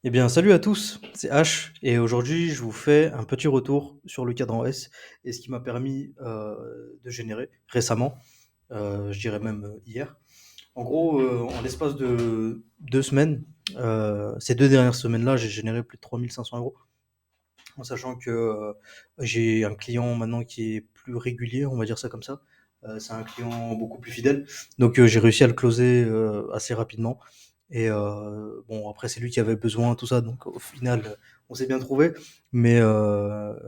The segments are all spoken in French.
Eh bien, salut à tous, c'est H et aujourd'hui, je vous fais un petit retour sur le cadran S et ce qui m'a permis, de générer récemment, je dirais même, hier. En gros, en l'espace de 2 semaines, ces 2 dernières semaines-là, j'ai généré plus de 3 500 € en sachant que, j'ai un client maintenant qui est plus régulier, on va dire ça comme ça. C'est un client beaucoup plus fidèle, donc j'ai réussi à le closer, assez rapidement et bon après c'est lui qui avait besoin tout ça donc au final, on s'est bien trouvé mais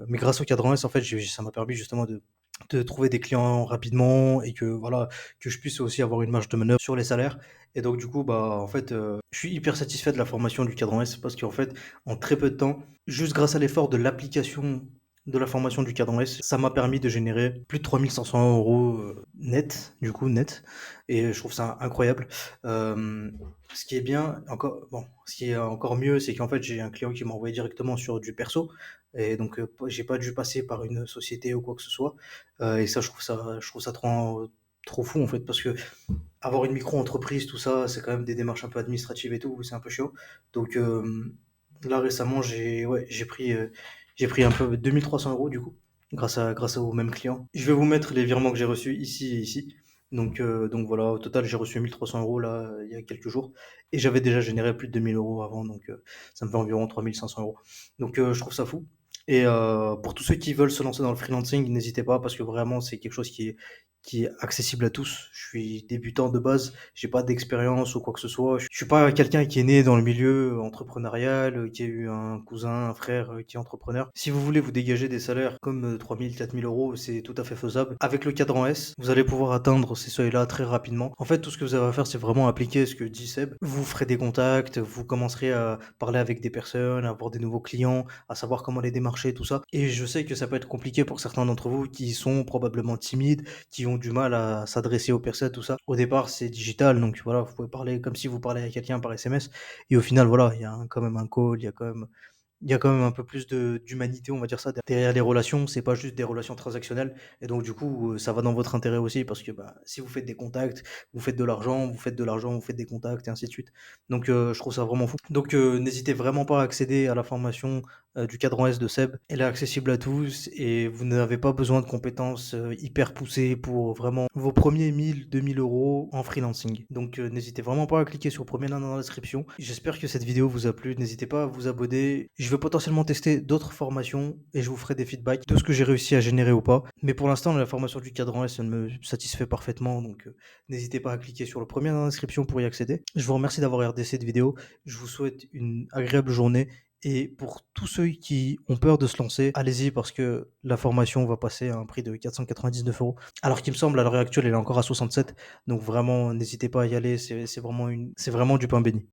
grâce au cadran S en fait j'ai ça m'a permis justement de trouver des clients rapidement et que voilà, que je puisse aussi avoir une marge de manœuvre sur les salaires et donc du coup, bah, en fait, je suis hyper satisfait de la formation du cadran S parce qu'en fait, en très peu de temps, juste grâce à l'effort de l'application de la formation du cadran S, ça m'a permis de générer plus de 3 500 € net, du coup, net et je trouve ça incroyable. Ce qui est bien encore bon, ce qui est encore mieux, c'est qu'en fait, j'ai un client qui m'a envoyé directement sur du perso et donc j'ai pas dû passer par une société ou quoi que ce soit, et ça, je trouve ça trop fou, en fait, parce que avoir une micro-entreprise, tout ça, c'est quand même des démarches un peu administratives et tout, c'est un peu chiant. Donc là récemment, j'ai pris un peu 2 300 € du coup, grâce au même client. Je vais vous mettre les virements que j'ai reçus ici et ici. Donc voilà, au total, j'ai reçu 1 300 € là, il y a quelques jours et j'avais déjà généré plus de 2 000 € avant, donc ça me fait environ 3 500 €. Donc je trouve ça fou et pour tous ceux qui veulent se lancer dans le freelancing, n'hésitez pas parce que vraiment c'est quelque chose qui est accessible à tous. Je suis débutant de base, j'ai pas d'expérience ou quoi que ce soit. Je suis pas quelqu'un qui est né dans le milieu entrepreneurial, qui a eu un cousin, un frère qui est entrepreneur. Si vous voulez vous dégager des salaires comme 3 000, 4 000 €, c'est tout à fait faisable. Avec le cadran S, vous allez pouvoir atteindre ces seuils-là très rapidement. En fait, tout ce que vous avez à faire, c'est vraiment appliquer ce que dit Seb. Vous ferez des contacts, vous commencerez à parler avec des personnes, à avoir des nouveaux clients, à savoir comment les démarcher, tout ça. Et je sais que ça peut être compliqué pour certains d'entre vous qui sont probablement timides, qui ont du mal à s'adresser aux personnes, tout ça. Au départ, c'est digital, donc voilà, vous pouvez parler comme si vous parlez à quelqu'un par SMS. Et au final, voilà, il y a quand même un call, il y a quand même un peu plus d'humanité, on va dire ça, derrière les relations. C'est pas juste des relations transactionnelles. Et donc, du coup, ça va dans votre intérêt aussi parce que bah, si vous faites des contacts, vous faites de l'argent, vous faites de l'argent, vous faites des contacts et ainsi de suite. Donc, je trouve ça vraiment fou. Donc, n'hésitez vraiment pas à accéder à la formation du cadran S de Seb. Elle est accessible à tous et vous n'avez pas besoin de compétences hyper poussées pour vraiment vos premiers 1 000, 2 000 € en freelancing. Donc, n'hésitez vraiment pas à cliquer sur le premier lien dans la description. J'espère que cette vidéo vous a plu. N'hésitez pas à vous abonner. Je vais potentiellement tester d'autres formations et je vous ferai des feedbacks de ce que j'ai réussi à générer ou pas. Mais pour l'instant, la formation du cadran S, elle me satisfait parfaitement. Donc, n'hésitez pas à cliquer sur le premier lien dans la description pour y accéder. Je vous remercie d'avoir regardé cette vidéo. Je vous souhaite une agréable journée. Et pour tous ceux qui ont peur de se lancer, allez-y parce que la formation va passer à un prix de 499 €. Alors qu'il me semble, à l'heure actuelle, elle est encore à 67. Donc vraiment, n'hésitez pas à y aller. C'est vraiment du pain béni.